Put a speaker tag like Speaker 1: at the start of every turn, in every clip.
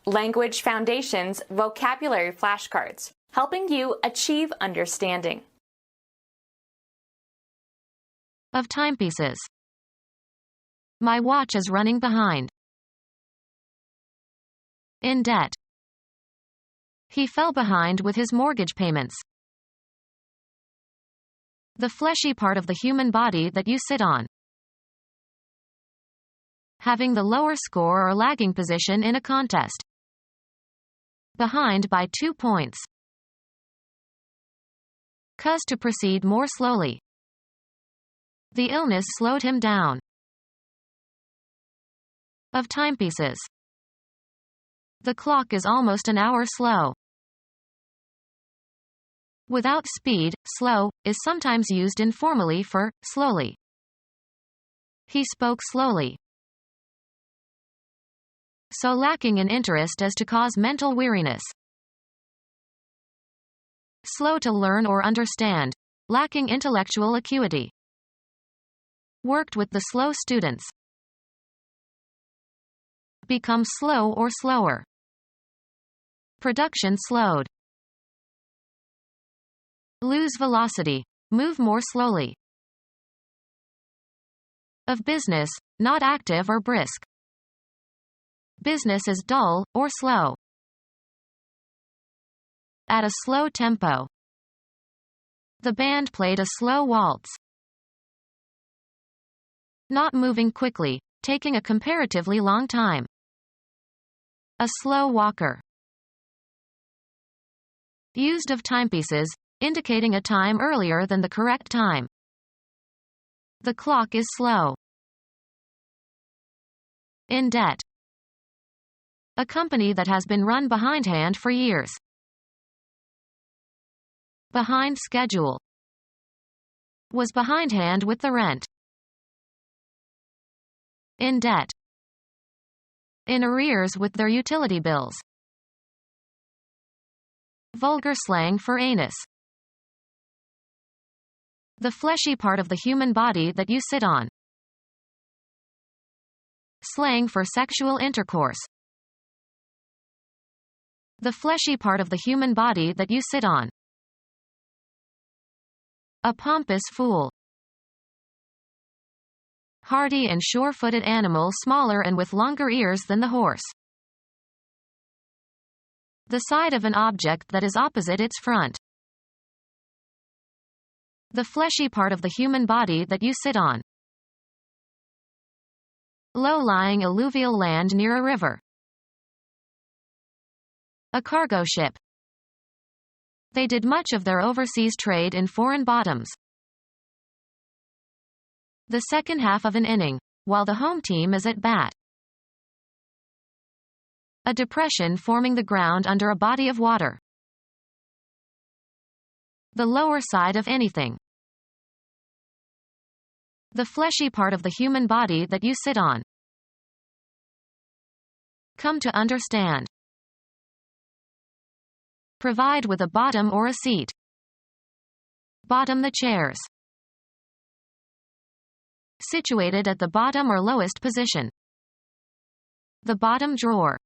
Speaker 1: Language Foundations Vocabulary Flashcards, helping you achieve understanding.
Speaker 2: Of timepieces. My watch is running behind. In debt. He fell behind with his mortgage payments. The fleshy part of the human body that you sit on. Having the lower score or lagging position in a contest. Behind by 2 points. Cause to proceed more slowly. The illness slowed him down. Of timepieces. The clock is almost an hour slow. Without speed, slow, is sometimes used informally for slowly. He spoke slowly. So lacking in interest as to cause mental weariness. Slow to learn or understand, lacking intellectual acuity. Worked with the slow students. Become slow or slower. Production slowed. Lose velocity, move more slowly. Of business, not active or brisk. Business is dull, or slow. At a slow tempo. The band played a slow waltz. Not moving quickly, taking a comparatively long time. A slow walker. Used of timepieces, indicating a time earlier than the correct time. The clock is slow. In debt. A company that has been run behindhand for years. Behind schedule. Was behindhand with the rent. In debt. In arrears with their utility bills. Vulgar slang for anus. The fleshy part of the human body that you sit on. Slang for sexual intercourse. The fleshy part of the human body that you sit on. A pompous fool. Hardy and sure-footed animal, smaller and with longer ears than the horse. The side of an object that is opposite its front. The fleshy part of the human body that you sit on. Low-lying alluvial land near a river. A cargo ship. They did much of their overseas trade in foreign bottoms. The second half of an inning, while the home team is at bat. A depression forming the ground under a body of water. The lower side of anything. The fleshy part of the human body that you sit on. Come to understand. Provide with a bottom or a seat. Bottom the chairs. Situated at the bottom or lowest position. The bottom drawer.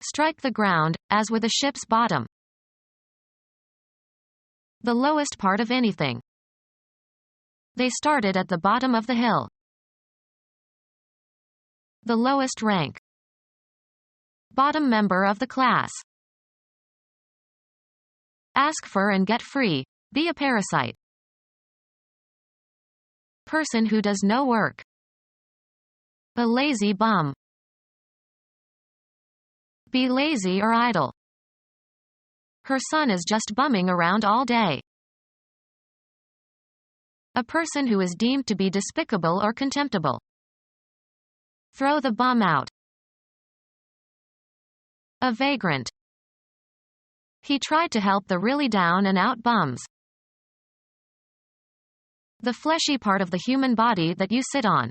Speaker 2: Strike the ground, as with a ship's bottom. The lowest part of anything. They started at the bottom of the hill. The lowest rank. Bottom member of the class. Ask for and get free, be a parasite. Person who does no work. A lazy bum. Be lazy or idle. Her son is just bumming around all day. A person who is deemed to be despicable or contemptible. Throw the bum out. A vagrant. He tried to help the really down and out bums. The fleshy part of the human body that you sit on.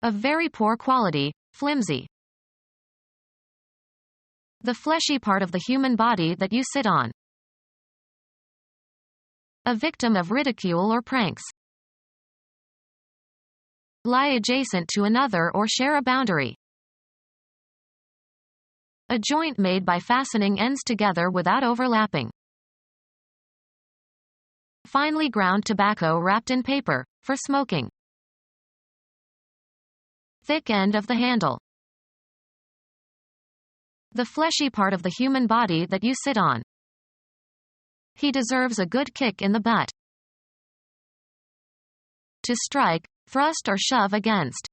Speaker 2: Of very poor quality, flimsy. The fleshy part of the human body that you sit on. A victim of ridicule or pranks. lie adjacent to another or share a boundary. A joint made by fastening ends together without overlapping. Finely ground tobacco wrapped in paper, for smoking. Thick end of the handle. The fleshy part of the human body that you sit on. He deserves a good kick in the butt. To strike, thrust or shove against.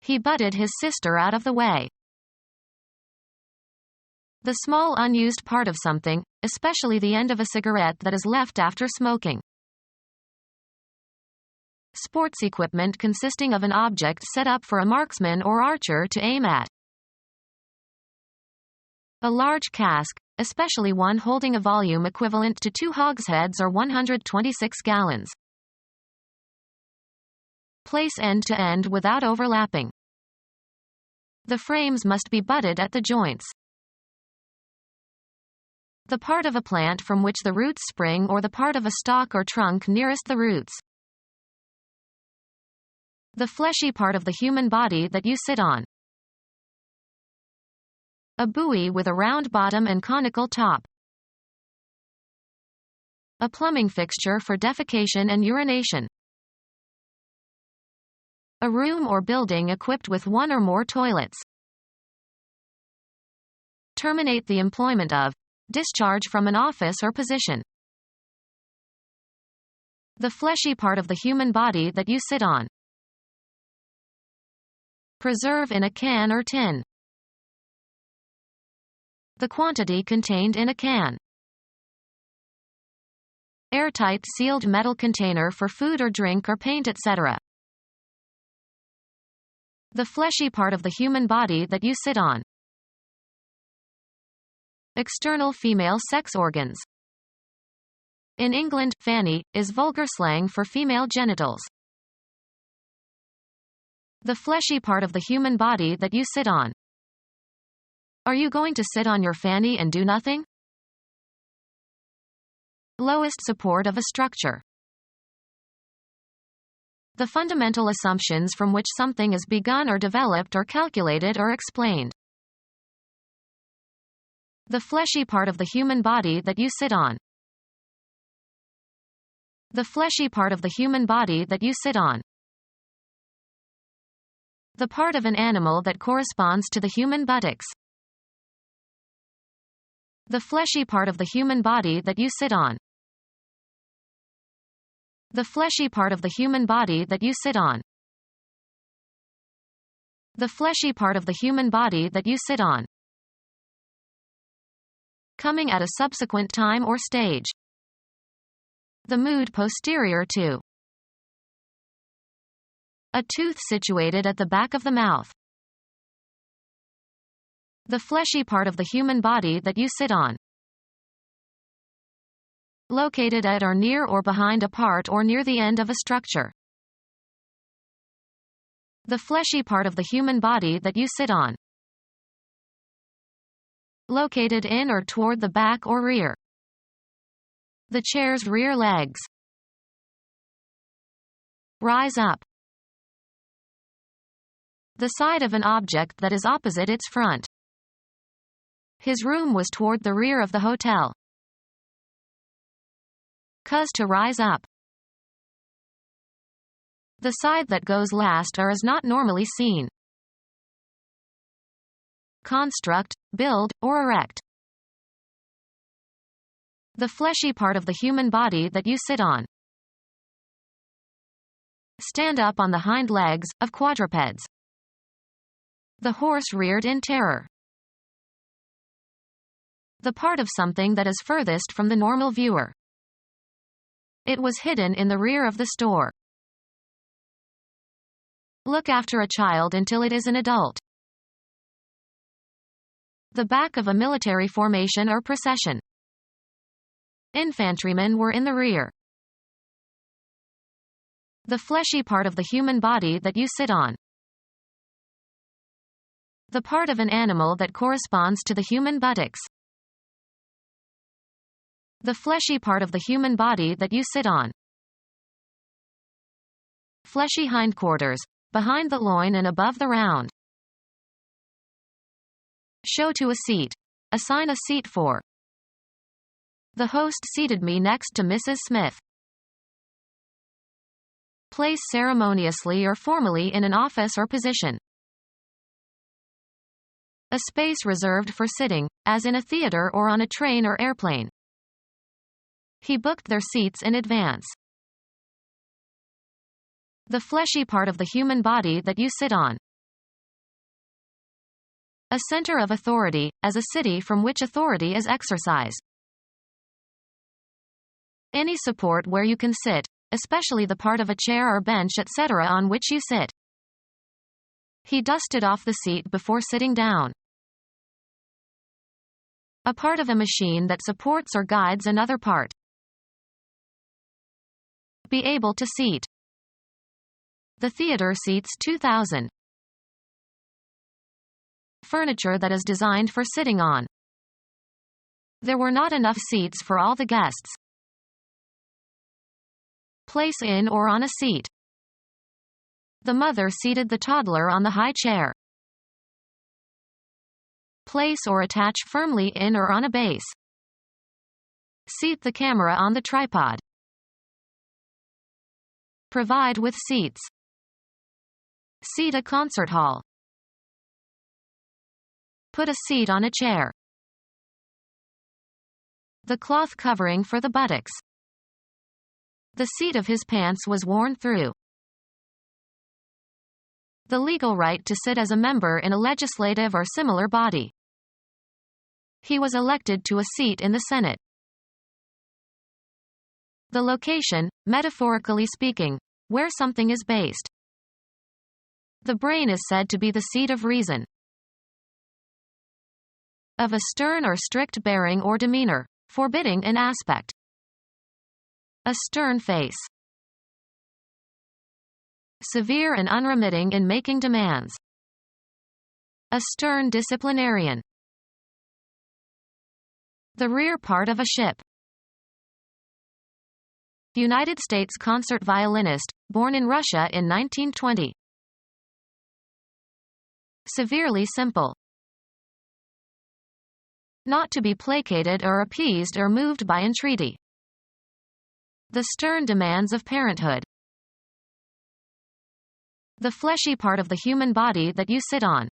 Speaker 2: He butted his sister out of the way. The small unused part of something, especially the end of a cigarette that is left after smoking. Sports equipment consisting of an object set up for a marksman or archer to aim at. A large cask, especially one holding a volume equivalent to 2 hogsheads or 126 gallons. Place end to end without overlapping. The frames must be butted at the joints. The part of a plant from which the roots spring or the part of a stalk or trunk nearest the roots. The fleshy part of the human body that you sit on. A buoy with a round bottom and conical top. A plumbing fixture for defecation and urination. A room or building equipped with one or more toilets. Terminate the employment of. Discharge from an office or position. The fleshy part of the human body that you sit on. Preserve in a can or tin. The quantity contained in a can. Airtight sealed metal container for food or drink or paint, etc. The fleshy part of the human body that you sit on. External female sex organs. In England, fanny is vulgar slang for female genitals. The fleshy part of the human body that you sit on. Are you going to sit on your fanny and do nothing? Lowest support of a structure. The fundamental assumptions from which something is begun or developed or calculated or explained. The fleshy part of the human body that you sit on. The fleshy part of the human body that you sit on. The part of an animal that corresponds to the human buttocks. The fleshy part of the human body that you sit on. The fleshy part of the human body that you sit on. The fleshy part of the human body that you sit on. Coming at a subsequent time or stage. The mood posterior to. A tooth situated at the back of the mouth. The fleshy part of the human body that you sit on. Located at or near or behind a part or near the end of a structure. The fleshy part of the human body that you sit on. Located in or toward the back or rear. The chair's rear legs. Rise up. The side of an object that is opposite its front. His room was toward the rear of the hotel. Cause to rise up. The side that goes last or is not normally seen. Construct, build, or erect. The fleshy part of the human body that you sit on. Stand up on the hind legs, of quadrupeds. The horse reared in terror. The part of something that is furthest from the normal viewer. It was hidden in the rear of the store. Look after a child until it is an adult. The back of a military formation or procession. Infantrymen were in the rear. The fleshy part of the human body that you sit on. The part of an animal that corresponds to the human buttocks. The fleshy part of the human body that you sit on. fleshy hindquarters, behind the loin and above the round. Show to a seat. Assign a seat for. The host seated me next to Mrs. Smith. Place ceremoniously or formally in an office or position. A space reserved for sitting, as in a theater or on a train or airplane. He booked their seats in advance. The fleshy part of the human body that you sit on. A center of authority, as a city from which authority is exercised. Any support where you can sit, especially the part of a chair or bench etc. on which you sit. He dusted off the seat before sitting down. A part of a machine that supports or guides another part. Be able to seat. The theater seats 2,000. Furniture that is designed for sitting on. There were not enough seats for all the guests. Place in or on a seat. The mother seated the toddler on the high chair. Place or attach firmly in or on a base. Seat the camera on the tripod. Provide with seats. Seat a concert hall. Put a seat on a chair. The cloth covering for the buttocks. The seat of his pants was worn through. The legal right to sit as a member in a legislative or similar body. He was elected to a seat in the Senate. The location, metaphorically speaking, where something is based. The brain is said to be the seat of reason. Of a stern or strict bearing or demeanor, forbidding in aspect. A stern face. Severe and unremitting in making demands. A stern disciplinarian. The rear part of a ship. United States concert violinist, born in Russia in 1920. Severely simple. Not to be placated or appeased or moved by entreaty. The stern demands of parenthood. The fleshy part of the human body that you sit on.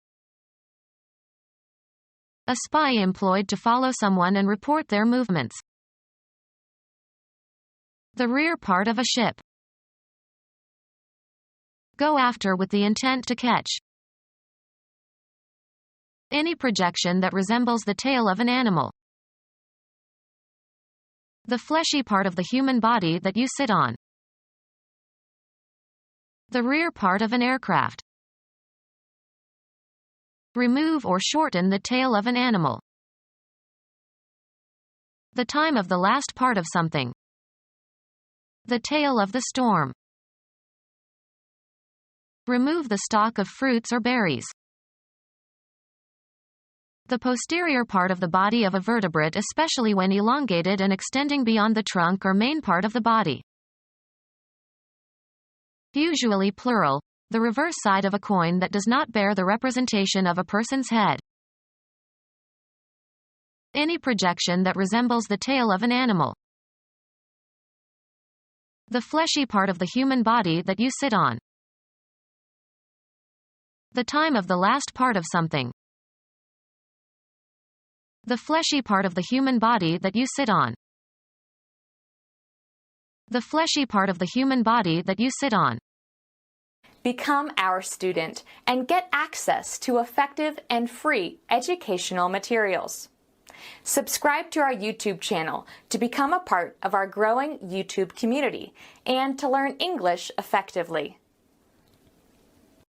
Speaker 2: A spy employed to follow someone and report their movements. The rear part of a ship. Go after with the intent to catch. Any projection that resembles the tail of an animal. The fleshy part of the human body that you sit on. The rear part of an aircraft. Remove or shorten the tail of an animal. The time of the last part of something. The tail of the storm. Remove the stalk of fruits or berries. The posterior part of the body of a vertebrate, especially when elongated and extending beyond the trunk or main part of the body. Usually plural, the reverse side of a coin that does not bear the representation of a person's head. Any projection that resembles the tail of an animal. The fleshy part of the human body that you sit on. The time of the last part of something. The fleshy part of the human body that you sit on. The fleshy part of the human body that you sit on.
Speaker 1: Become our student and get access to effective and free educational materials. Subscribe to our YouTube channel to become a part of our growing YouTube community and to learn English effectively.